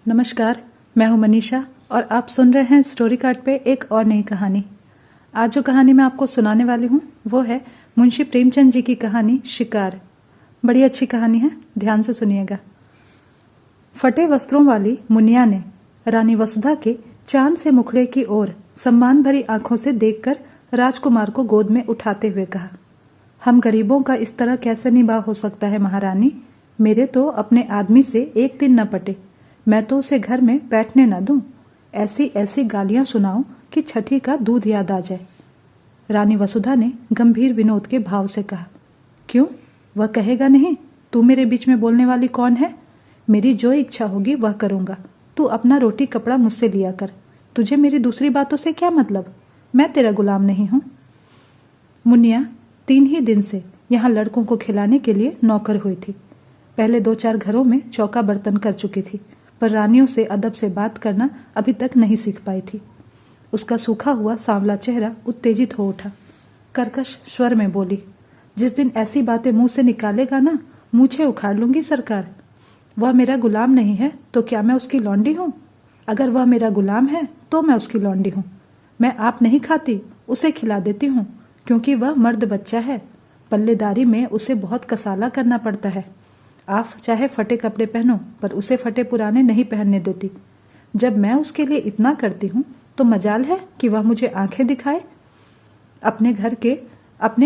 नमस्कार, मैं हूं मनीषा और आप सुन रहे हैं स्टोरी कार्ड पे एक और नई कहानी। आज जो कहानी मैं आपको सुनाने वाली हूं वो है मुंशी प्रेमचंद जी की कहानी शिकार। बड़ी अच्छी कहानी है, ध्यान से सुनिएगा। फटे वस्त्रों वाली मुनिया ने रानी वसुधा के चांद से मुखड़े की ओर सम्मान भरी आंखों से देखकर राजकुमार को गोद में उठाते हुए कहा, हम गरीबों का इस तरह कैसे निभाव हो सकता है महारानी। मेरे तो अपने आदमी से एक दिन न पटे, मैं तो उसे घर में बैठने न दूं। ऐसी ऐसी गालियां सुनाऊं कि छठी का दूध याद आ जाए। रानी वसुधा ने गंभीर विनोद के भाव से कहा, क्यों, वह कहेगा नहीं? तू मेरे बीच में बोलने वाली कौन है? मेरी जो इच्छा होगी वह करूंगा। तू अपना रोटी कपड़ा मुझसे लिया कर। तुझे मेरी दूसरी बातों से क्या मतलब? मैं तेरा गुलाम नहीं हूं। मुनिया 3 ही दिन से यहाँ लड़कों को खिलाने के लिए नौकर हुई थी। पहले 2-4 घरों में चौका बर्तन कर चुकी थी, पर रानियों से अदब से बात करना अभी तक नहीं सीख पाई थी। उसका सूखा हुआ सांवला चेहरा उत्तेजित हो उठा। कर्कश स्वर में बोली, जिस दिन ऐसी बातें मुंह से निकालेगा ना, मूछें उखाड़ लूंगी सरकार। वह मेरा गुलाम नहीं है तो क्या मैं उसकी लौंडी हूं? अगर वह मेरा गुलाम है तो मैं उसकी लौंडी हूं। मैं आप नहीं खाती, उसे खिला देती हूं, क्योंकि वह मर्द बच्चा है। पल्लेदारी में उसे बहुत कसाला करना पड़ता है। आप चाहे फटे कपड़े पहनो, पर उसे फटे पुराने नहीं पहनने देती। जब मैं उसके लिए इतना करती हूँ तो मजाल है कि वह मुझे आंखें दिखाए। अपने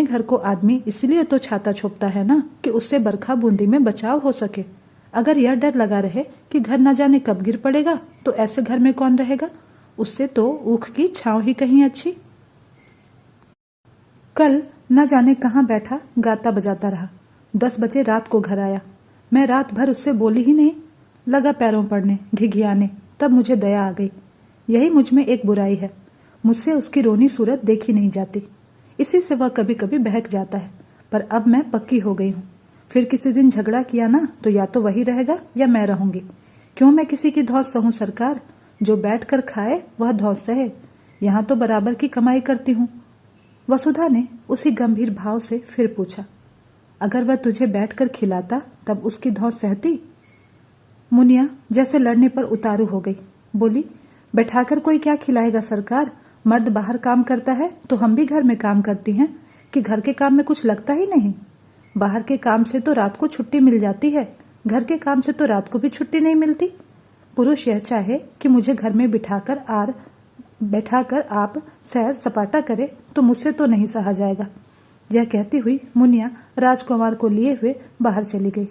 घर को आदमी इसलिए तो छाता छोपता है ना कि उससे बरखा बूंदी में बचाव हो सके। अगर यह डर लगा रहे कि घर न जाने कब गिर पड़ेगा तो ऐसे घर में कौन रहेगा? उससे तो ऊख की छांव ही कहीं अच्छी। कल न जाने कहाँ बैठा गाता बजाता रहा। 10 बजे रात को घर आया। मैं रात भर उससे बोली ही नहीं। लगा पैरों पड़ने, घिघियाने। तब मुझे दया आ गई। यही मुझ में एक बुराई है, मुझसे उसकी रोनी सूरत देखी नहीं जाती। इसी से वह कभी कभी बहक जाता है, पर अब मैं पक्की हो गई हूँ। फिर किसी दिन झगड़ा किया ना तो या तो वही रहेगा या मैं रहूंगी। क्यों मैं किसी की धौंस सहूं सरकार? जो बैठ कर खाए वह धौंस सहे। यहाँ तो बराबर की कमाई करती हूँ। वसुधा ने उसी गंभीर भाव से फिर पूछा, अगर वह तुझे बैठकर खिलाता तब उसकी धौंस सहती? मुनिया जैसे लड़ने पर उतारू हो गई। बोली, बैठाकर कोई क्या खिलाएगा सरकार? मर्द बाहर काम करता है तो हम भी घर में काम करती हैं कि घर के काम में कुछ लगता ही नहीं। बाहर के काम से तो रात को छुट्टी मिल जाती है, घर के काम से तो रात को भी छुट्टी नहीं मिलती। पुरुष यह चाहे कि मुझे घर में बैठाकर आप सैर सपाटा करे तो मुझसे तो नहीं सहा जाएगा। यह कहती हुई मुनिया राजकुमार को लिए हुए बाहर चली गई।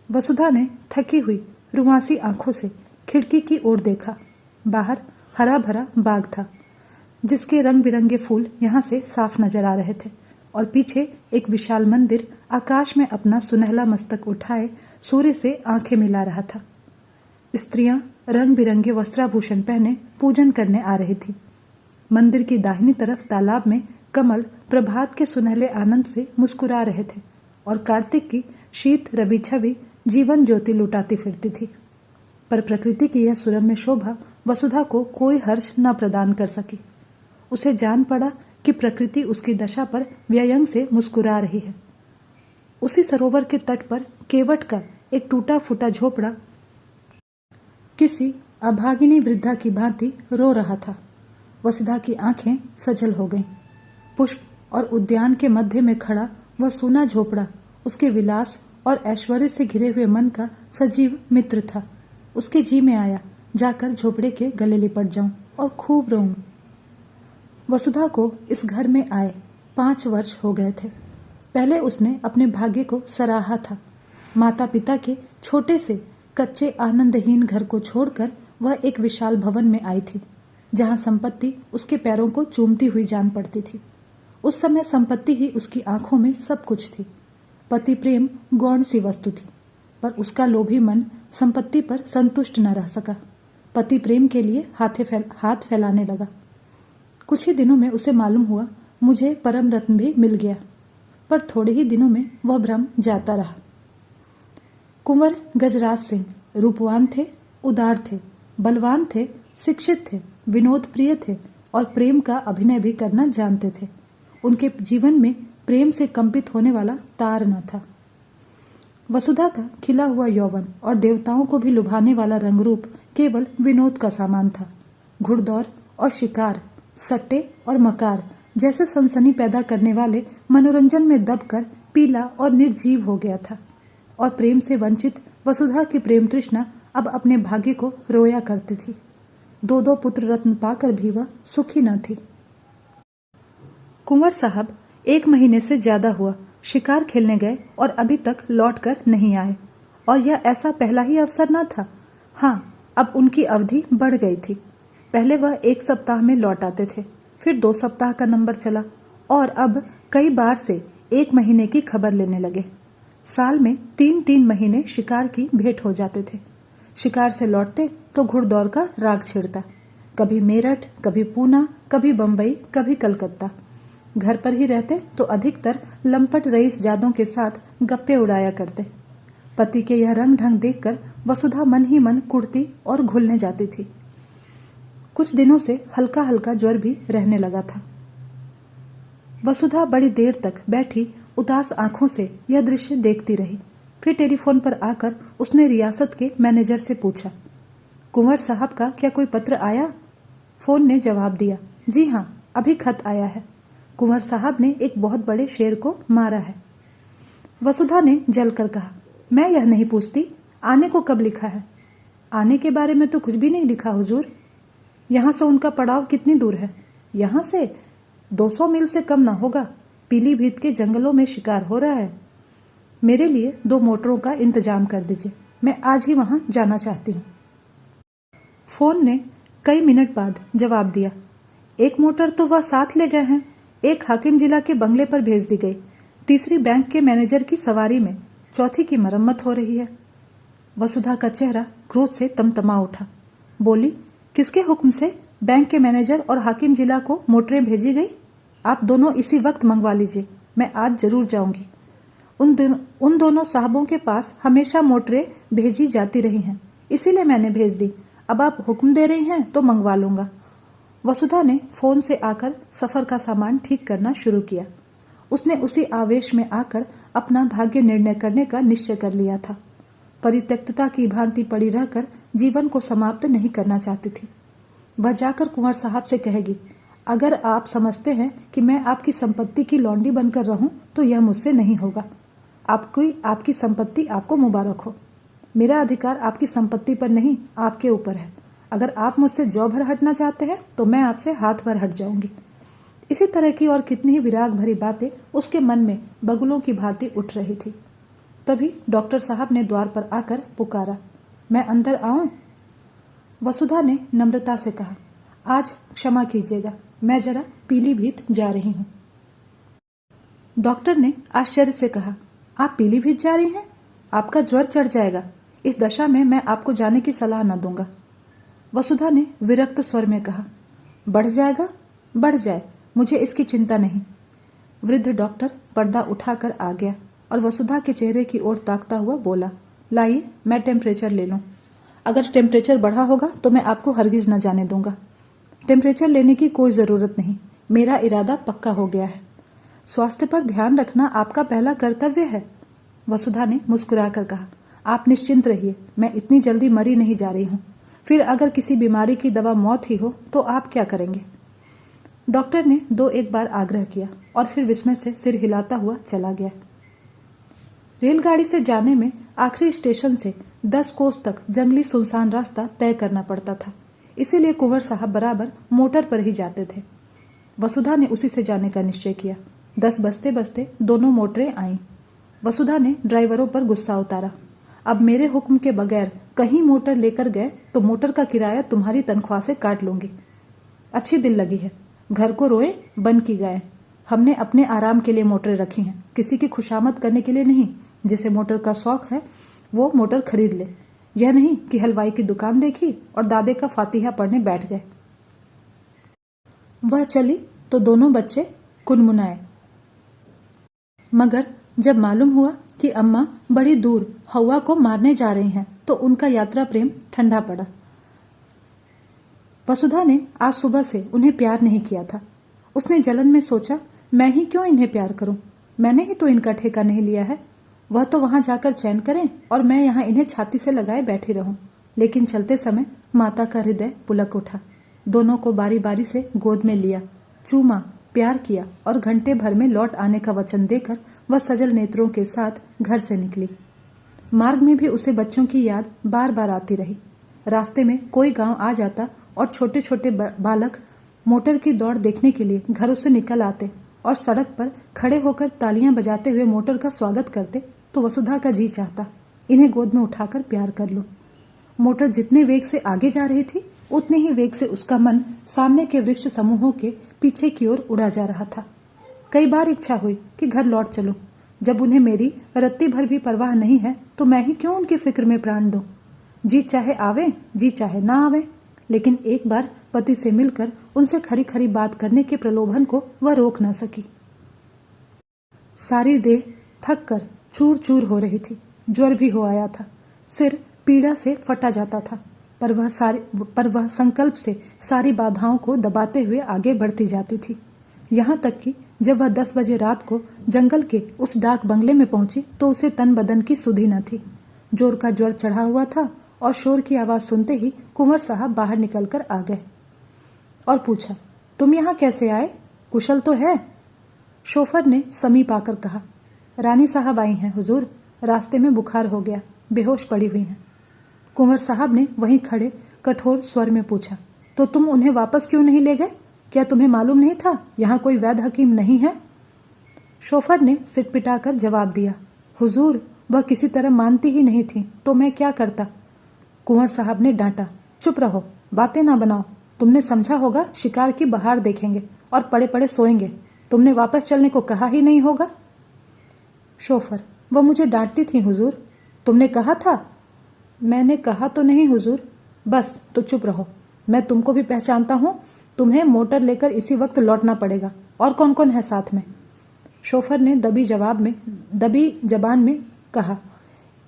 वसुधा ने थकी हुई रुआंसी आंखों से खिड़की की ओर देखा। बाहर हरा भरा बाग था, जिसके रंग बिरंगे फूल यहाँ से साफ नजर आ रहे थे, और पीछे एक विशाल मंदिर आकाश में अपना सुनहला मस्तक उठाए सूर्य से आंखें मिला रहा था। स्त्रियां रंग बिरंगे वस्त्राभूषण पहने पूजन करने आ रही थी। मंदिर की दाहिनी तरफ तालाब में कमल प्रभात के सुनहले आनंद से मुस्कुरा रहे थे, और कार्तिक की शीत रवि छवि जीवन ज्योति लुटाती फिरती थी। पर प्रकृति की यह सुरम्य शोभा वसुधा को कोई हर्ष न प्रदान कर सकी। उसे जान पड़ा कि प्रकृति उसकी दशा पर व्यंग से मुस्कुरा रही है। उसी सरोवर के तट पर केवट का एक टूटा फूटा झोपड़ा किसी अभागिनी वृद्धा की भांति रो रहा था। वसुधा की आंखें सजल हो गईं। पुष्प और उद्यान के मध्य में खड़ा वह सूना झोपड़ा उसके विलास और ऐश्वर्य से घिरे हुए मन का सजीव मित्र था। उसके जी में आया, जाकर झोपड़े के गले लिपट जाऊं और खूब रोऊं। वसुधा को इस घर में आए 5 वर्ष हो गए थे। पहले उसने अपने भाग्य को सराहा था। माता पिता के छोटे से कच्चे आनंदहीन घर को छोड़कर वह एक विशाल भवन में आई थी, जहां संपत्ति उसके पैरों को चूमती हुई जान पड़ती थी। उस समय संपत्ति ही उसकी आंखों में सब कुछ थी। पति प्रेम गौण सी वस्तु थी, पर उसका लोभी मन संपत्ति पर संतुष्ट न रह सका। पति प्रेम के लिए हाथ फैलाने लगा। कुछ ही दिनों में उसे मालूम हुआ मुझे परम रत्न भी मिल गया, पर थोड़े ही दिनों में वह भ्रम जाता रहा। कुंवर गजराज सिंह रूपवान थे, उदार थे, बलवान थे, शिक्षित थे, विनोद प्रिय थे और प्रेम का अभिनय भी करना जानते थे। उनके जीवन में प्रेम से कंपित होने वाला तार न था। वसुधा का खिला हुआ यौवन और देवताओं को भी लुभाने वाला रंगरूप केवल विनोद का सामान था। घुड़दौड़ और शिकार, सट्टे और मकार जैसे सनसनी पैदा करने वाले मनोरंजन में दबकर पीला और निर्जीव हो गया था। और प्रेम से वंचित वसुधा की प्रेम तृष्णा अब अपने भाग्य को रोया करती थी। दो दो पुत्र रत्न पाकर भी वह सुखी न थी। कुंवर साहब 1 महीने से ज्यादा हुआ शिकार खेलने गए और अभी तक लौटकर नहीं आए। और यह ऐसा पहला ही अवसर न था। हाँ, अब उनकी अवधि बढ़ गई थी। पहले वह 1 सप्ताह में लौट आते थे, फिर 2 सप्ताह का नंबर चला और अब कई बार से 1 महीने की खबर लेने लगे। साल में 3-3 महीने शिकार की भेंट हो जाते थे। शिकार से लौटते तो घुड़दौड़ का राग छिड़ता। कभी मेरठ, कभी पूना, कभी बंबई, कभी कलकत्ता। घर पर ही रहते तो अधिकतर लंपट रईस जादों के साथ गप्पे उड़ाया करते। पति के यह रंग ढंग देखकर वसुधा मन ही मन कुड़ती और घुलने जाती थी। कुछ दिनों से हल्का हल्का ज्वर भी रहने लगा था। वसुधा बड़ी देर तक बैठी उदास आंखों से यह दृश्य देखती रही। फिर टेलीफोन पर आकर उसने रियासत के मैनेजर से पूछा, कुंवर साहब का क्या कोई पत्र आया? फोन ने जवाब दिया, जी हाँ, अभी खत आया है। कुंवर साहब ने एक बहुत बड़े शेर को मारा है। वसुधा ने जलकर कहा, मैं यह नहीं पूछती आने को कब लिखा है। आने के बारे में तो कुछ भी नहीं लिखा हुजूर। यहाँ से उनका पड़ाव कितनी दूर है? यहाँ से 200 मील से कम ना होगा। पीलीभीत के जंगलों में शिकार हो रहा है। मेरे लिए 2 मोटरों का इंतजाम कर दीजिए, मैं आज ही वहां जाना चाहती हूँ। फोन ने कई मिनट बाद जवाब दिया, 1 मोटर तो वह साथ ले गए हैं, एक हाकिम जिला के बंगले पर भेज दी गई, तीसरी बैंक के मैनेजर की सवारी में, चौथी की मरम्मत हो रही है। वसुधा का चेहरा क्रोध से तमतमा उठा। बोली, किसके हुक्म से बैंक के मैनेजर और हाकिम जिला को मोटरें भेजी गई? आप दोनों इसी वक्त मंगवा लीजिए, मैं आज जरूर जाऊंगी। उन दोनों साहबों के पास हमेशा मोटरें भेजी जाती रही हैं, इसीलिए मैंने भेज दी। अब आप हुक्म दे रही हैं तो मंगवा लूंगा। वसुधा ने फोन से आकर सफर का सामान ठीक करना शुरू किया। उसने उसी आवेश में आकर अपना भाग्य निर्णय करने का निश्चय कर लिया था। परित्यक्तता की भांति पड़ी रहकर जीवन को समाप्त नहीं करना चाहती थी। वह जाकर कुंवर साहब से कहेगी, अगर आप समझते हैं कि मैं आपकी संपत्ति की लौंडी बनकर रहूं तो यह मुझसे नहीं होगा। आपकी संपत्ति आपको मुबारक हो। मेरा अधिकार आपकी संपत्ति पर नहीं, आपके ऊपर है। अगर आप मुझसे जौ भर हटना चाहते हैं तो मैं आपसे हाथ भर हट जाऊंगी। इसी तरह की और कितनी ही विराग भरी बातें उसके मन में बगुलों की भांति उठ रही थी। तभी डॉक्टर साहब ने द्वार पर आकर पुकारा, मैं अंदर आऊं? वसुधा ने नम्रता से कहा, आज क्षमा कीजिएगा, मैं जरा पीलीभीत जा रही हूं। डॉक्टर ने आश्चर्य से कहा, आप पीलीभीत जा रही हैं? आपका ज्वर चढ़ जाएगा। इस दशा में मैं आपको जाने की सलाह न दूंगा। वसुधा ने विरक्त स्वर में कहा, बढ़ जाएगा? बढ़ जाए, मुझे इसकी चिंता नहीं। वृद्ध डॉक्टर पर्दा उठाकर आ गया और वसुधा के चेहरे की ओर ताकता हुआ बोला, लाइए मैं टेम्परेचर ले लूं। अगर टेम्परेचर बढ़ा होगा तो मैं आपको हरगिज न जाने दूंगा। टेम्परेचर लेने की कोई जरूरत नहीं, मेरा इरादा पक्का हो गया है। स्वास्थ्य पर ध्यान रखना आपका पहला कर्तव्य है। वसुधा ने मुस्कुराकर कहा, आप निश्चिंत रहिए, मैं इतनी जल्दी मरी नहीं जा रही हूं। फिर अगर किसी बीमारी की दवा मौत ही हो तो आप क्या करेंगे? डॉक्टर ने 2-1 बार आग्रह किया और फिर विस्मय से सिर हिलाता हुआ चला गया। रेलगाड़ी से जाने में आखिरी स्टेशन से 10 कोस तक जंगली सुनसान रास्ता तय करना पड़ता था, इसीलिए कुंवर साहब बराबर मोटर पर ही जाते थे। वसुधा ने उसी से जाने का निश्चय किया। 10 बजते बजते दोनों मोटरें आईं। वसुधा ने ड्राइवरों पर गुस्सा उतारा, अब मेरे हुक्म के बगैर कहीं मोटर लेकर गए तो मोटर का किराया तुम्हारी तनख्वाह से काट लूंगी। अच्छी दिल लगी है, घर को रोए बन की गाय। हमने अपने आराम के लिए मोटरें रखी हैं, किसी की खुशामद करने के लिए नहीं। जिसे मोटर का शौक है वो मोटर खरीद ले। यह नहीं कि हलवाई की दुकान देखी और दादे का फातिहा पढ़ने बैठ गए। वह चली तो दोनों बच्चे कुनमुनाए, मगर जब मालूम हुआ कि अम्मा बड़ी दूर हवा को मारने जा रही हैं तो उनका यात्रा प्रेम ठंडा पड़ा। वसुधा ने आज सुबह से उन्हें प्यार नहीं किया था। उसने जलन में सोचा, मैं ही क्यों इन्हें प्यार करूं, मैंने ही तो इनका ठेका नहीं लिया है। वह तो वहां जाकर चैन करें और मैं यहाँ इन्हें छाती से लगाए बैठी रहूं। लेकिन चलते समय माता का हृदय पुलक उठा। दोनों को बारी बारी से गोद में लिया, चूमा, प्यार किया और घंटे भर में लौट आने का वचन देकर वह सजल नेत्रों के साथ घर से निकली। मार्ग में भी उसे बच्चों की याद बार बार आती रही। रास्ते में कोई गांव आ जाता और छोटे छोटे बालक मोटर की दौड़ देखने के लिए घरों से निकल आते और सड़क पर खड़े होकर तालियां बजाते हुए मोटर का स्वागत करते, तो वसुधा का जी चाहता इन्हें गोद में उठाकर प्यार कर लो। मोटर जितने वेग से आगे जा रही थी, उतने ही वेग से उसका मन सामने के वृक्ष समूहों के पीछे की ओर उड़ा जा रहा था। कई बार इच्छा हुई कि घर लौट चलूं। जब उन्हें मेरी रत्ती भर भी परवाह नहीं है तो मैं ही क्यों उनकी फिक्र में प्राण दूं। जी चाहे आवे, जी चाहे ना आवे, लेकिन एक बार पति से मिलकर उनसे खरी खरी बात करने के प्रलोभन को वह रोक न सकी। सारी देह थक कर चूर चूर हो रही थी। ज्वर भी हो आया था। सिर पीड़ा से फटा जाता था, पर वह संकल्प से सारी बाधाओं को दबाते हुए आगे बढ़ती जाती थी। यहाँ तक कि जब वह 10 बजे रात को जंगल के उस डाक बंगले में पहुंची तो उसे तन बदन की सुधि न थी। जोर का ज्वर चढ़ा हुआ था और शोर की आवाज सुनते ही कुंवर साहब बाहर निकलकर आ गए और पूछा, तुम यहाँ कैसे आए? कुशल तो है? शोफर ने समीप आकर कहा, रानी साहब आई हैं हुजूर, रास्ते में बुखार हो गया, बेहोश पड़ी हुई हैं। कुंवर साहब ने वहीं खड़े कठोर स्वर में पूछा, तो तुम उन्हें वापस क्यों नहीं ले गए? क्या तुम्हें मालूम नहीं था यहाँ कोई वैद्य हकीम नहीं है? शोफर ने सिटपिटाकर जवाब दिया, हुजूर वह किसी तरह मानती ही नहीं थी, तो मैं क्या करता? कुंवर साहब ने डांटा, चुप रहो, बातें ना बनाओ। तुमने समझा होगा शिकार की बहार देखेंगे और पड़े पड़े सोएंगे। तुमने वापस चलने को कहा ही नहीं होगा। शोफर, वह मुझे डांटती थी हुजूर। तुमने कहा था? मैंने कहा तो नहीं हुजूर। बस तो चुप रहो, मैं तुमको भी पहचानता हूँ। तुम्हें मोटर लेकर इसी वक्त लौटना पड़ेगा। और कौन कौन है साथ में? शोफर ने दबी जबान में कहा,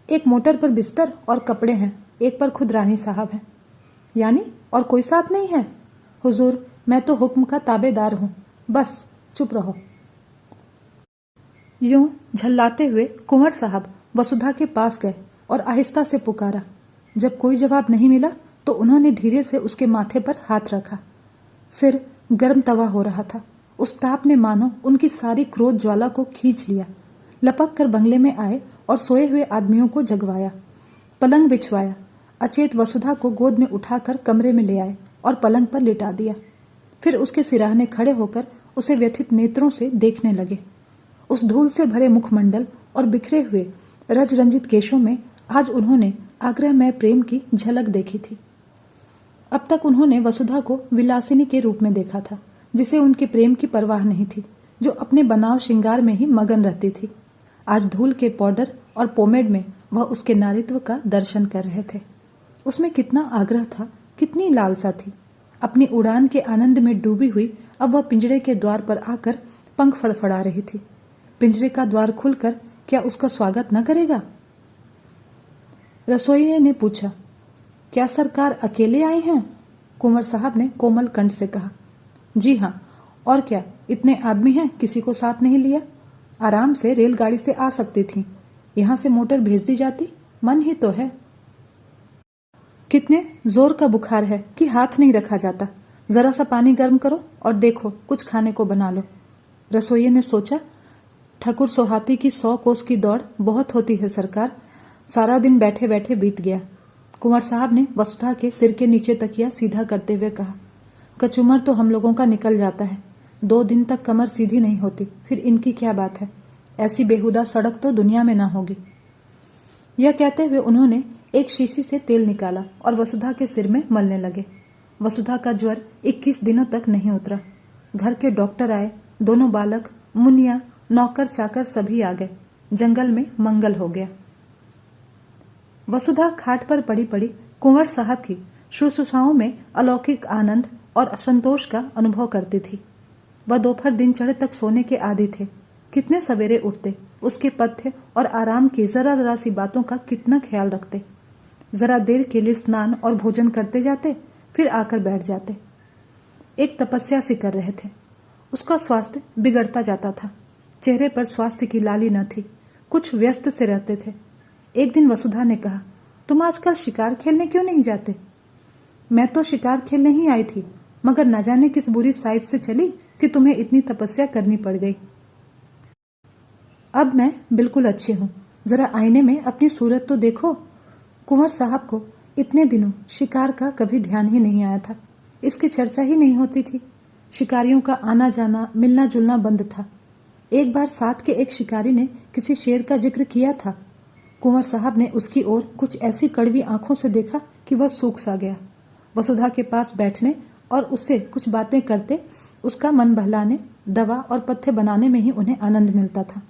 एक मोटर पर बिस्तर और कपड़े हैं, एक पर खुद रानी साहब हैं। यानी और कोई साथ नहीं है? हुजूर मैं तो हुक्म का ताबेदार हूँ, बस चुप रहो। यूं झल्लाते हुए कुंवर साहब वसुधा के पास गए और आहिस्ता से पुकारा। जब कोई जवाब नहीं मिला तो उन्होंने धीरे से उसके माथे पर हाथ रखा। सिर गर्म तवा हो रहा था। उस ताप ने मानो उनकी सारी क्रोध ज्वाला को खींच लिया। लपक कर बंगले में आए और सोए हुए आदमियों को जगवाया, पलंग बिछवाया। अचेत वसुधा को गोद में उठाकर कमरे में ले आए और पलंग पर लिटा दिया। फिर उसके सिराहने खड़े होकर उसे व्यथित नेत्रों से देखने लगे। उस धूल से भरे मुखमंडल और बिखरे हुए रज रंजित केशों में आज उन्होंने आग्रहमय प्रेम की झलक देखी थी। अब तक उन्होंने वसुधा को विलासिनी के रूप में देखा था, जिसे उनके प्रेम की परवाह नहीं थी, जो अपने बनाव श्रृंगार में ही मगन रहती थी। आज धूल के पाउडर और पोमेड में वह उसके नारित्व का दर्शन कर रहे थे। उसमें कितना आग्रह था, कितनी लालसा थी। अपनी उड़ान के आनंद में डूबी हुई अब वह पिंजरे के द्वार पर आकर पंख फड़फड़ा रही थी। पिंजरे का द्वार खुलकर क्या उसका स्वागत न करेगा? रसोइये ने पूछा, क्या सरकार अकेले आई हैं? कुंवर साहब ने कोमल कंठ से कहा, जी हाँ, और क्या, इतने आदमी हैं, किसी को साथ नहीं लिया। आराम से रेलगाड़ी से आ सकती थी, यहाँ से मोटर भेज दी जाती, मन ही तो है। कितने जोर का बुखार है कि हाथ नहीं रखा जाता। जरा सा पानी गर्म करो और देखो कुछ खाने को बना लो। रसोइये ने सोचा, ठकुर सोहाती की 100 कोस की दौड़ बहुत होती है सरकार, सारा दिन बैठे बैठे बीत गया। कुंवर साहब ने वसुधा के सिर के नीचे तकिया सीधा करते हुए कहा, कचुमर तो हम लोगों का निकल जाता है, 2 दिन तक कमर सीधी नहीं होती, फिर इनकी क्या बात है। ऐसी बेहुदा सड़क तो दुनिया में ना होगी। यह कहते हुए उन्होंने एक शीशी से तेल निकाला और वसुधा के सिर में मलने लगे। वसुधा का ज्वर 21 दिनों तक नहीं उतरा। घर के डॉक्टर आए, दोनों बालक, मुनिया, नौकर चाकर सभी आ गए। जंगल में मंगल हो गया। वसुधा खाट पर पड़ी पड़ी कुंवर साहब की शुश्रूषाओं में अलौकिक आनंद और असंतोष का अनुभव करती थी। वह दोपहर दिन चढ़े तक सोने के आदी थे। कितने सवेरे उठते, उसके पथ्य और आराम की जरा जरा सी बातों का कितना ख्याल रखते। जरा देर के लिए स्नान और भोजन करते जाते, फिर आकर बैठ जाते। एक तपस्या सी कर रहे थे। उसका स्वास्थ्य बिगड़ता जाता था। चेहरे पर स्वास्थ्य की लाली न थी। कुछ व्यस्त से रहते थे। एक दिन वसुधा ने कहा, तुम आजकल शिकार खेलने क्यों नहीं जाते? मैं तो शिकार खेलने ही आई थी, मगर न जाने किस बुरी साइड से चली कि तुम्हें इतनी तपस्या करनी पड़ गई। अब मैं बिल्कुल अच्छी हूँ, जरा आईने में अपनी सूरत तो देखो। कुंवर साहब को इतने दिनों शिकार का कभी ध्यान ही नहीं आया था, इसकी चर्चा ही नहीं होती थी। शिकारियों का आना जाना, मिलना जुलना बंद था। एक बार साथ के एक शिकारी ने किसी शेर का जिक्र किया था। कुंवर साहब ने उसकी ओर कुछ ऐसी कड़वी आंखों से देखा कि वह सूख सा गया। वसुधा के पास बैठने और उससे कुछ बातें करते, उसका मन बहलाने, दवा और पथ्य बनाने में ही उन्हें आनंद मिलता था।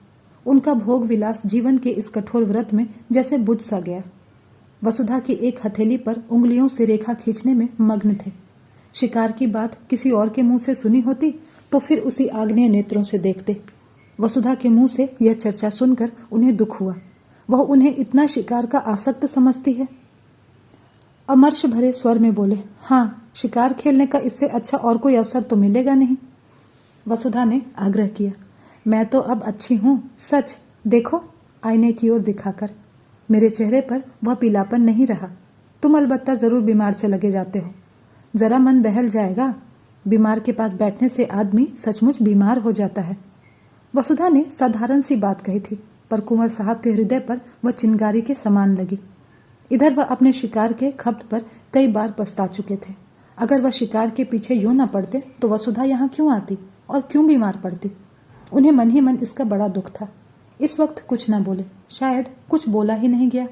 उनका भोग विलास जीवन के इस कठोर व्रत में जैसे बुझ सा गया। वसुधा की एक हथेली पर उंगलियों से रेखा खींचने में मग्न थे। शिकार की बात किसी और के मुंह से सुनी होती तो फिर उसी आग्नेय नेत्रों से देखते। वसुधा के मुंह से यह चर्चा सुनकर उन्हें दुख हुआ। वह उन्हें इतना शिकार का आसक्त समझती है। अमर्ष भरे स्वर में बोले, हाँ, शिकार खेलने का इससे अच्छा और कोई अवसर तो मिलेगा नहीं। वसुधा ने आग्रह किया, मैं तो अब अच्छी हूं, सच देखो, आईने की ओर दिखाकर। मेरे चेहरे पर वह पीलापन नहीं रहा। तुम अलबत्ता जरूर बीमार से लगे जाते हो। जरा मन बहल जाएगा। बीमार के पास बैठने से आदमी सचमुच बीमार हो जाता है। वसुधा ने साधारण सी बात कही थी, पर कुंवर साहब के हृदय पर वह चिंगारी के समान लगी। इधर वह अपने शिकार के खप्त पर कई बार पछता चुके थे। अगर वह शिकार के पीछे यूं न पड़ते तो वसुधा यहाँ क्यों आती और क्यों बीमार पड़ती? उन्हें मन ही मन इसका बड़ा दुख था। इस वक्त कुछ न बोले, शायद कुछ बोला ही नहीं गया।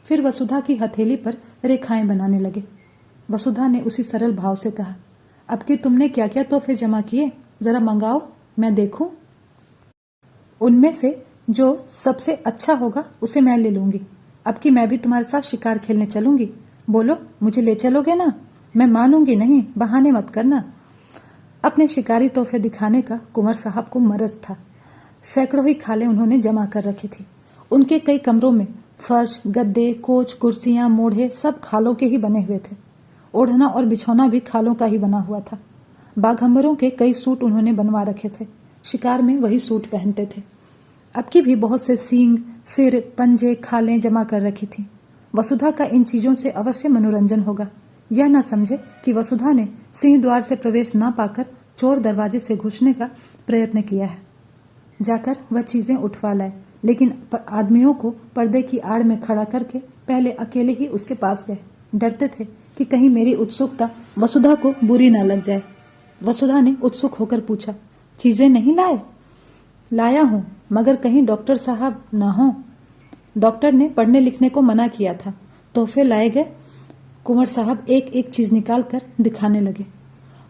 फिर वसुधा की हथेली पर रेखाएं बनाने लगे। वसुधा ने उसी सरल भाव से कहा, अब कि तुमने क्या क्या तोहफे जमा किए, जरा मंगाओ, मैं देखूं। उनमें से जो सबसे अच्छा होगा उसे मैं ले लूंगी। अब कि मैं भी तुम्हारे साथ शिकार खेलने चलूंगी। बोलो, मुझे ले चलोगे ना? मैं मानूंगी नहीं, बहाने मत करना। अपने शिकारी तोहफे दिखाने का कुंवर साहब को मरज था। सैकड़ों ही खालें उन्होंने जमा कर रखी थी। उनके कई कमरों में फर्श, गद्दे, कोच, कुर्सियां, मोढ़े सब खालों के ही बने हुए थे। ओढ़ना और बिछौना भी खालों का ही बना हुआ था। बाघंबरों के कई सूट उन्होंने बनवा रखे थे। शिकार में वही सूट पहनते थे। अब की भी बहुत से सींग, सिर, पंजे, खालें जमा कर रखी थी। वसुधा का इन चीजों से अवश्य मनोरंजन होगा। यह न समझे कि वसुधा ने सिंह द्वार से प्रवेश न पाकर चोर दरवाजे से घुसने का प्रयत्न किया है। जाकर वह चीजें उठवा लाए, लेकिन आदमियों को पर्दे की आड़ में खड़ा करके पहले अकेले ही उसके पास गए। डरते थे कि कहीं मेरी उत्सुकता वसुधा को बुरी न लग जाए। वसुधा ने उत्सुक होकर पूछा, चीजें नहीं लाए? लाया हूं, मगर कहीं डॉक्टर साहब न हो। डॉक्टर ने पढ़ने लिखने को मना किया था। तोहफे लाए गए। कुंवर साहब एक एक चीज निकाल कर दिखाने लगे।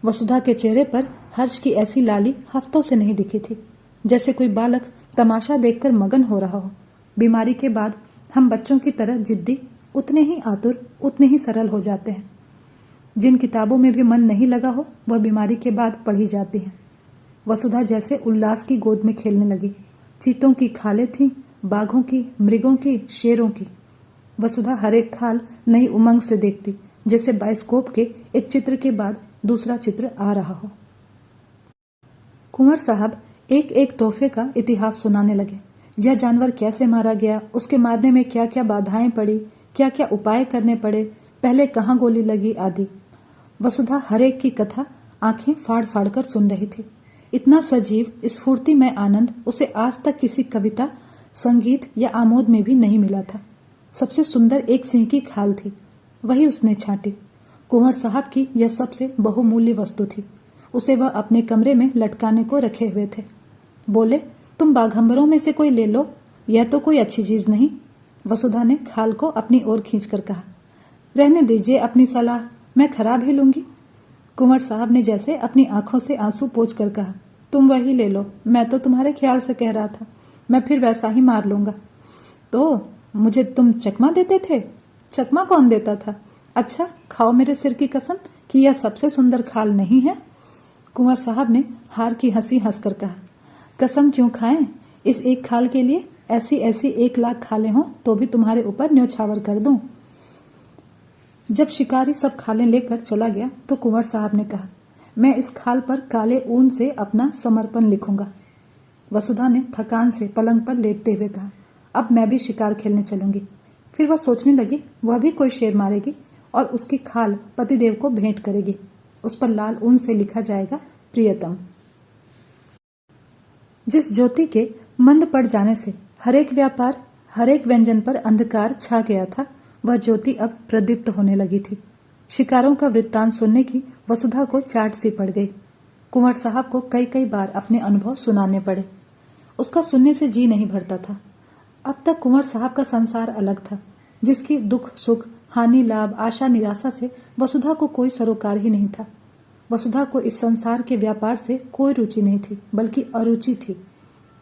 वसुधा के चेहरे पर हर्ष की ऐसी लाली हफ्तों से नहीं दिखी थी, जैसे कोई बालक तमाशा देखकर मगन हो रहा हो। बीमारी के बाद हम बच्चों की तरह जिद्दी, उतने ही आतुर, उतने ही सरल हो जाते हैं। जिन किताबों में भी मन नहीं लगा हो वह बीमारी के बाद पढ़ी जाती हैं। वसुधा जैसे उल्लास की गोद में खेलने लगी। चीतों की खालें थीं, बाघों की, मृगों की, शेरों की। वसुधा हर एक खाल नई उमंग से देखती, जैसे बाइस्कोप के एक चित्र के बाद दूसरा चित्र आ रहा हो। कुंवर साहब एक एक तोहफे का इतिहास सुनाने लगे। यह जानवर कैसे मारा गया, उसके मारने में क्या क्या बाधाएं पड़ी, क्या क्या उपाय करने पड़े, पहले कहाँ गोली लगी आदि। वसुधा हर एक की कथा आंखें फाड़ फाड़ कर सुन रही थी। इतना सजीव, स्फूर्तिमय आनंद उसे आज तक किसी कविता, संगीत या आमोद में भी नहीं मिला था। सबसे सुंदर एक सिंह की खाल थी, वही उसने छांटी। कुंवर साहब की यह सबसे बहुमूल्य वस्तु थी। उसे वह अपने कमरे में लटकाने को रखे हुए थे। बोले, तुम बाघंबरों में से कोई ले लो, यह तो कोई अच्छी चीज नहीं। वसुधा ने खाल को अपनी ओर खींचकर कहा, रहने दीजिए अपनी सलाह, मैं खराब ही लूंगी। कुंवर साहब ने जैसे अपनी आंखों से आंसू पोंछ कर कहा, तुम वही ले लो, मैं तो तुम्हारे ख्याल से कह रहा था, मैं फिर वैसा ही मार लूंगा। तो मुझे तुम चकमा देते थे? चकमा कौन देता था? अच्छा, खाओ मेरे सिर की कसम कि यह सबसे सुंदर खाल नहीं है। कुंवर साहब ने हार की हंसी हंसकर कहा, कसम क्यों खाएं? इस एक खाल के लिए ऐसी ऐसी 1,00,000 खालें हों तो भी तुम्हारे ऊपर न्योछावर कर दूं। जब शिकारी सब खालें लेकर चला गया तो कुंवर साहब ने कहा, मैं इस खाल पर काले ऊन से अपना समर्पण लिखूंगा। वसुधा ने थकान से पलंग पर लेटते हुए कहा, अब मैं भी शिकार खेलने चलूंगी। फिर वह सोचने लगी वह भी कोई शेर मारेगी और उसकी खाल पतिदेव को भेंट करेगी। उस पर लाल ऊन से लिखा जाएगा प्रियतम। जिस ज्योति के मंद पड़ जाने से हरेक व्यापार, हरेक व्यंजन पर अंधकार छा गया था, वह ज्योति अब प्रदीप्त होने लगी थी। शिकारों का वृत्तांत सुनने की वसुधा को चाट सी पड़ गई। कुंवर साहब को कई कई बार अपने अनुभव सुनाने पड़े। उसका सुनने से जी नहीं भरता था। अब तक कुंवर साहब का संसार अलग था, जिसकी दुख सुख, हानि लाभ, आशा निराशा से वसुधा को कोई सरोकार ही नहीं था। वसुधा को इस संसार के व्यापार से कोई रुचि नहीं थी, बल्कि अरुचि थी।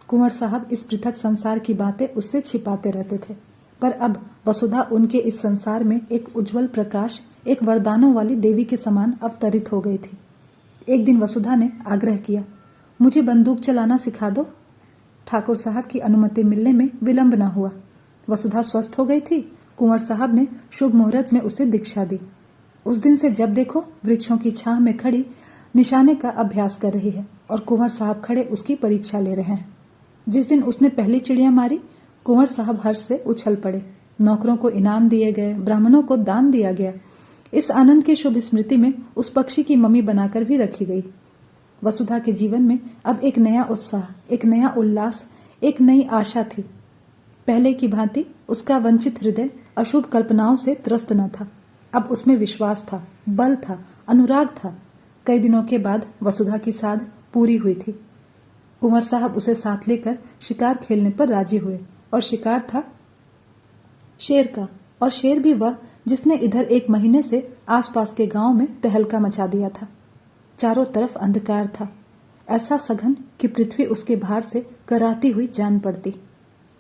कुंवर साहब इस पृथक संसार की बातें उससे छिपाते रहते थे, पर अब वसुधा उनके इस संसार में एक उज्जवल प्रकाश, एक वरदानों वाली देवी के समान अवतरित हो गई थी। एक दिन वसुधा ने आग्रह किया, मुझे बंदूक चलाना सिखा दो। ठाकुर साहब की अनुमति मिलने में विलंब न हुआ। वसुधा स्वस्थ हो गई थी। कुंवर साहब ने शुभ मुहूर्त में उसे दीक्षा दी। उस दिन से जब देखो वृक्षों की छांव में खड़ी निशाने का अभ्यास कर रही है और कुंवर साहब खड़े उसकी परीक्षा ले रहे हैं। जिस दिन उसने पहली चिड़िया मारी, कुंवर साहब हर्ष से उछल पड़े। नौकरों को इनाम दिए गए, ब्राह्मणों को दान दिया गया। इस आनंद की शुभ स्मृति में उस पक्षी की मम्मी बनाकर भी रखी गई। वसुधा के जीवन में अब एक नया उत्साह, एक नया उल्लास, एक नई आशा थी। पहले की भांति उसका वंचित हृदय अशुभ कल्पनाओं से त्रस्त न था। अब उसमें विश्वास था, बल था, अनुराग था। कई दिनों के बाद वसुधा की साध पूरी हुई थी। कुंवर साहब उसे साथ लेकर शिकार खेलने पर राजी हुए और शिकार था शेर का, और शेर भी वह जिसने इधर 1 महीने से आसपास के गांव में तहलका मचा दिया था। चारों तरफ अंधकार था, ऐसा सघन कि पृथ्वी उसके भार से कराती हुई जान पड़ती।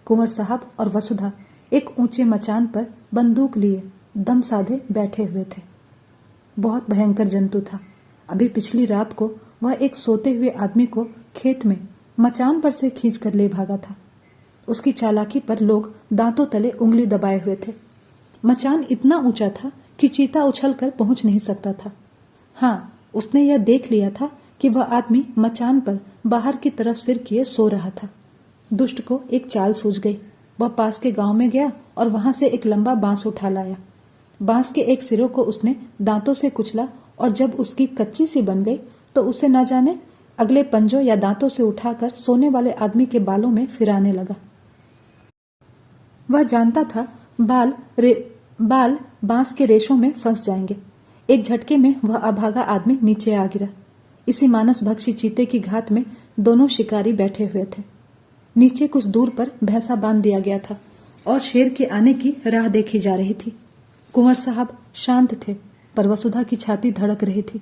कुंवर साहब और वसुधा एक ऊंचे मचान पर बंदूक लिए दम साधे बैठे हुए थे। बहुत भयंकर जंतु था। अभी पिछली रात को वह एक सोते हुए आदमी को खेत में मचान पर से खींच कर ले भागा था। उसकी चालाकी पर लोग दांतों तले उंगली दबाए हुए थे। मचान इतना ऊंचा था कि चीता उछलकर पहुंच नहीं सकता था। हाँ, उसने यह देख लिया था कि वह आदमी मचान पर बाहर की तरफ सिर किए सो रहा था। दुष्ट को एक चाल सूझ गई। वह पास के गांव में गया और वहां से एक लंबा बांस उठा लाया। बांस के एक सिरों को उसने दांतों से कुचला और जब उसकी कच्ची सी बन गई तो उसे न जाने अगले पंजों या दांतों से उठाकर सोने वाले आदमी के बालों में फिराने लगा। वह जानता था बाल बांस के रेशों में फंस जाएंगे। एक झटके में वह अभागा आदमी नीचे आ गिरा। इसी मानस भक्षी चीते की घात में दोनों शिकारी बैठे हुए थे। नीचे कुछ दूर पर भैंसा बांध दिया गया था और शेर के आने की राह देखी जा रही थी। कुंवर साहब शांत थे, पर वसुधा की छाती धड़क रही थी।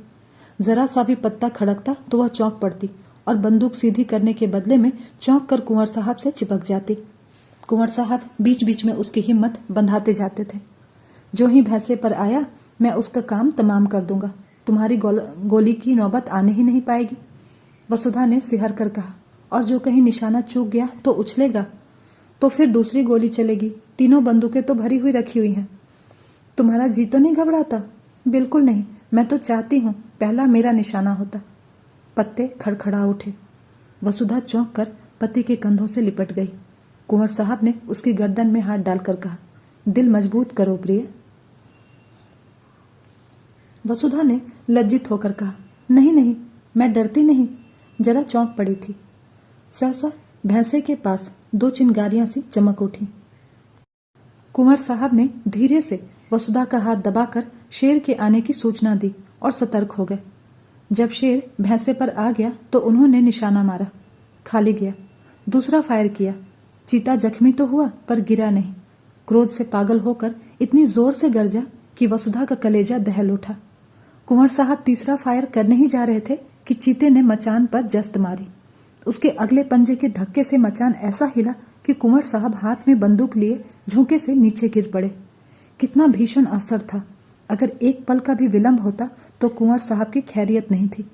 जरा सा भी पत्ता खड़कता तो वह चौंक पड़ती और बंदूक सीधी करने के बदले में चौंक कर कुंवर साहब से चिपक जाती। कुंवर साहब बीच बीच में उसकी हिम्मत बंधाते जाते थे। जो ही भैंसे पर आया, मैं उसका काम तमाम कर दूंगा। तुम्हारी गोली की नौबत आने ही नहीं पाएगी। वसुधा ने सिहर कर कहा, और जो कहीं निशाना चूक गया तो उछलेगा, तो फिर दूसरी गोली चलेगी। तीनों बंदूकें तो भरी हुई रखी हुई हैं। तुम्हारा जी तो नहीं घबराता? बिल्कुल नहीं। मैं तो चाहती हूं पहला मेरा निशाना होता। पत्ते खड़खड़ा उठे। वसुधा चौंक कर पति के कंधों से लिपट गई। कुंवर साहब ने उसकी गर्दन में हाथ डालकर कहा, दिल मजबूत करो प्रिय। वसुधा ने लज्जित होकर कहा, नहीं नहीं, मैं डरती नहीं। जरा चौंक पड़ी थी। सहसा भैंसे के पास 2 चिंगारियां सी चमक उठी। कुंवर साहब ने धीरे से वसुधा का हाथ दबाकर शेर के आने की सूचना दी और सतर्क हो गए। जब शेर भैंसे पर आ गया तो उन्होंने निशाना मारा। खाली गया। दूसरा फायर किया। चीता जख्मी तो हुआ पर गिरा नहीं। क्रोध से पागल होकर इतनी जोर से गरजा कि वसुधा का कलेजा दहल उठा। कुंवर साहब तीसरा फायर करने ही जा रहे थे कि चीते ने मचान पर जस्त मारी। उसके अगले पंजे के धक्के से मचान ऐसा हिला कि कुंवर साहब हाथ में बंदूक लिए झोंके से नीचे गिर पड़े। कितना भीषण अवसर था। अगर एक पल का भी विलंब होता तो कुंवर साहब की खैरियत नहीं थी।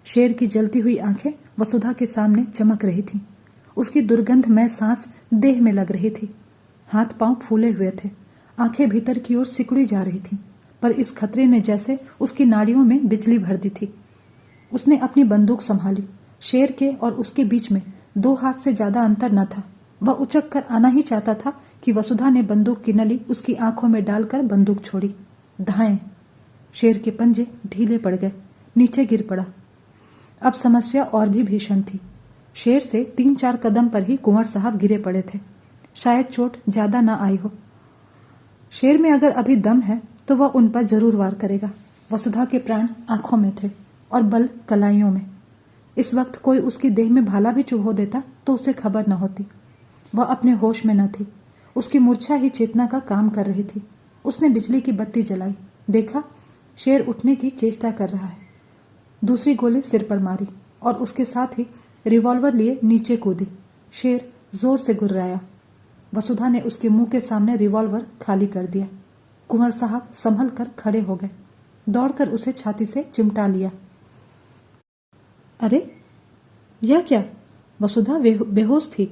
शेर की जलती हुई आंखें वसुधा के सामने चमक रही थीं। उसकी दुर्गंधमय सांस देह में लग रही थी। हाथ पांव फूले हुए थे। आंखें भीतर की ओर सिकुड़ी जा रही थीं, पर इस खतरे ने जैसे उसकी नाड़ियों में बिजली भर दी थी। उसने अपनी बंदूक संभाली। शेर के और उसके बीच में 2 हाथ से ज्यादा अंतर न था। वह उचक कर आना ही चाहता था कि वसुधा ने बंदूक की नली उसकी आंखों में डालकर बंदूक छोड़ी। धाएं। शेर के पंजे ढीले पड़ गए, नीचे गिर पड़ा। अब समस्या और भी भीषण थी। शेर से 3-4 कदम पर ही कुंवर साहब गिरे पड़े थे। शायद चोट ज्यादा ना आई हो। शेर में अगर अभी दम है तो वह उन पर जरूर वार करेगा। वसुधा के प्राण आंखों में थे और बल कलाइयों में। इस वक्त कोई उसकी देह में भाला भी चुभो देता तो उसे खबर न होती। वह अपने होश में न थी। उसकी मूर्छा ही चेतना का काम कर रही थी। उसने बिजली की बत्ती जलाई। देखा, शेर उठने की चेष्टा कर रहा है। दूसरी गोली सिर पर मारी और उसके साथ ही रिवॉल्वर लिए नीचे कूदी। शेर जोर से गुर्राया। वसुधा ने उसके मुंह के सामने रिवॉल्वर खाली कर दिया। कुंवर साहब संभल कर खड़े हो गए। दौड़कर उसे छाती से चिमटा लिया। अरे, यह क्या? वसुधा बेहोश थी।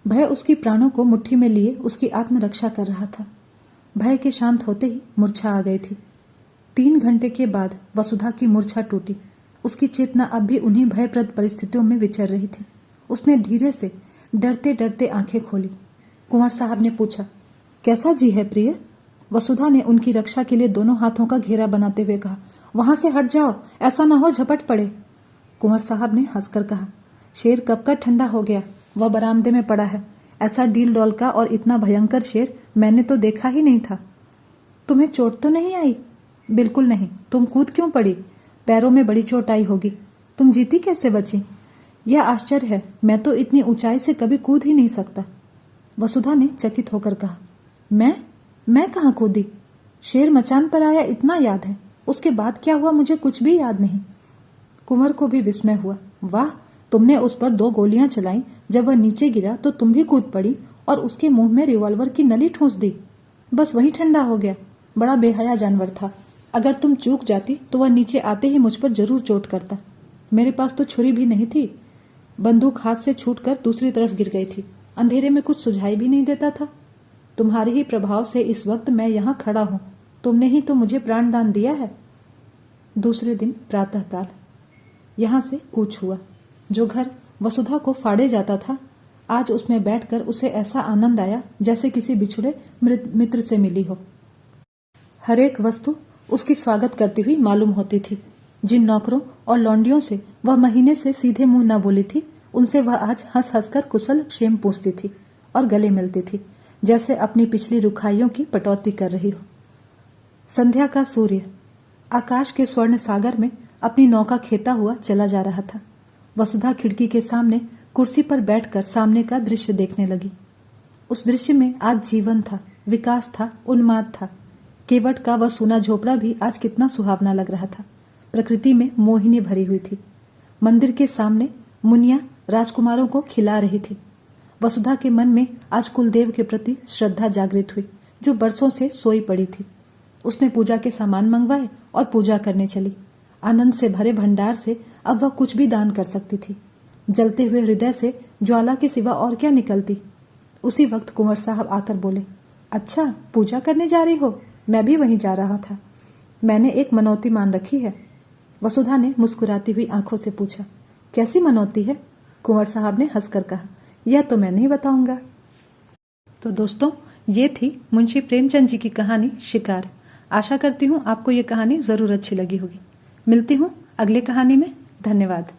भय उसकी प्राणों को मुट्ठी में लिए उसकी आत्मरक्षा कर रहा था। भय के शांत होते ही मूर्छा आ गई थी। 3 घंटे के बाद वसुधा की मूर्छा टूटी। उसकी चेतना अब भी उन्हीं भयप्रद परिस्थितियों में विचर रही थी। उसने धीरे से डरते डरते आंखें खोली। कुंवर साहब ने पूछा, कैसा जी है प्रिय? वसुधा ने उनकी रक्षा के लिए दोनों हाथों का घेरा बनाते हुए कहा, वहां से हट जाओ, ऐसा ना हो झपट पड़े। कुंवर साहब ने हंसकर कहा, शेर कब का ठंडा हो गया, वह बरामदे में पड़ा है। ऐसा डील डॉल का और इतना भयंकर शेर मैंने तो देखा ही नहीं था। तुम्हें चोट तो नहीं आई? बिल्कुल नहीं। तुम कूद क्यों पड़ी? पैरों में बड़ी चोट आई होगी। तुम जीती कैसे बची? यह आश्चर्य है, मैं तो इतनी ऊंचाई से कभी कूद ही नहीं सकता। वसुधा ने चकित होकर कहा, मैं कहाँ कूदी? शेर मचान पर आया इतना याद है, उसके बाद क्या हुआ मुझे कुछ भी याद नहीं। कुंवर को भी विस्मय हुआ। वाह, तुमने उस पर 2 गोलियां चलाई, जब वह नीचे गिरा तो तुम भी कूद पड़ी और उसके मुंह में रिवॉल्वर की नली ठूंस दी। बस वही ठंडा हो गया। बड़ा बेहया जानवर था। अगर तुम चूक जाती तो वह नीचे आते ही मुझ पर जरूर चोट करता। मेरे पास तो छुरी भी नहीं थी। बंदूक हाथ से छूटकर दूसरी तरफ गिर गई थी। अंधेरे में कुछ सुझाई भी नहीं देता था। तुम्हारे ही प्रभाव से इस वक्त मैं यहाँ खड़ा हूँ। तुमने ही तो मुझे प्राणदान दिया है। दूसरे दिन प्रातःकाल यहाँ से कूच हुआ। जो घर वसुधा को फाड़े जाता था, आज उसमें बैठकर उसे ऐसा आनंद आया जैसे किसी बिछुड़े मित्र से मिली हो। हर एक वस्तु उसकी स्वागत करती हुई मालूम होती थी। जिन नौकरों और लौंडियों से वह महीने से सीधे मुंह न बोली थी, उनसे वह आज हंस हंसकर कुशल क्षेम पूछती थी और गले मिलती थी, जैसे अपनी पिछली रुखाइयों की पटौती कर रही हो। संध्या का सूर्य आकाश के स्वर्ण सागर में अपनी नौका खेता हुआ चला जा रहा था। वसुधा खिड़की के सामने कुर्सी पर बैठकर सामने का दृश्य देखने लगी। उस दृश्य में आज जीवन था, विकास था, उन्माद था। केवट का वह सूना झोपड़ा भी आज कितना सुहावना लग रहा था। प्रकृति में मोहिनी भरी हुई थी। मंदिर के सामने मुनिया राजकुमारों को खिला रही थी। वसुधा के मन में आज कुलदेव के प्रति श्रद्धा जागृत हुई, जो बरसों से सोई पड़ी थी। उसने पूजा के सामान मंगवाए और पूजा करने चली। आनंद से भरे भंडार से अब वह कुछ भी दान कर सकती थी। जलते हुए हृदय से ज्वाला के सिवा और क्या निकलती। उसी वक्त कुंवर साहब आकर बोले, अच्छा, पूजा करने जा रही हो? मैं भी वहीं जा रहा था। मैंने एक मनौती मान रखी है। वसुधा ने मुस्कुराती हुई आंखों से पूछा, कैसी मनौती है? कुंवर साहब ने हंसकर कहा, यह तो मैं नहीं बताऊंगा। तो दोस्तों, ये थी मुंशी प्रेमचंद जी की कहानी शिकार। आशा करती हूँ आपको ये कहानी जरूर अच्छी लगी होगी। मिलती हूँ अगले कहानी में। धन्यवाद।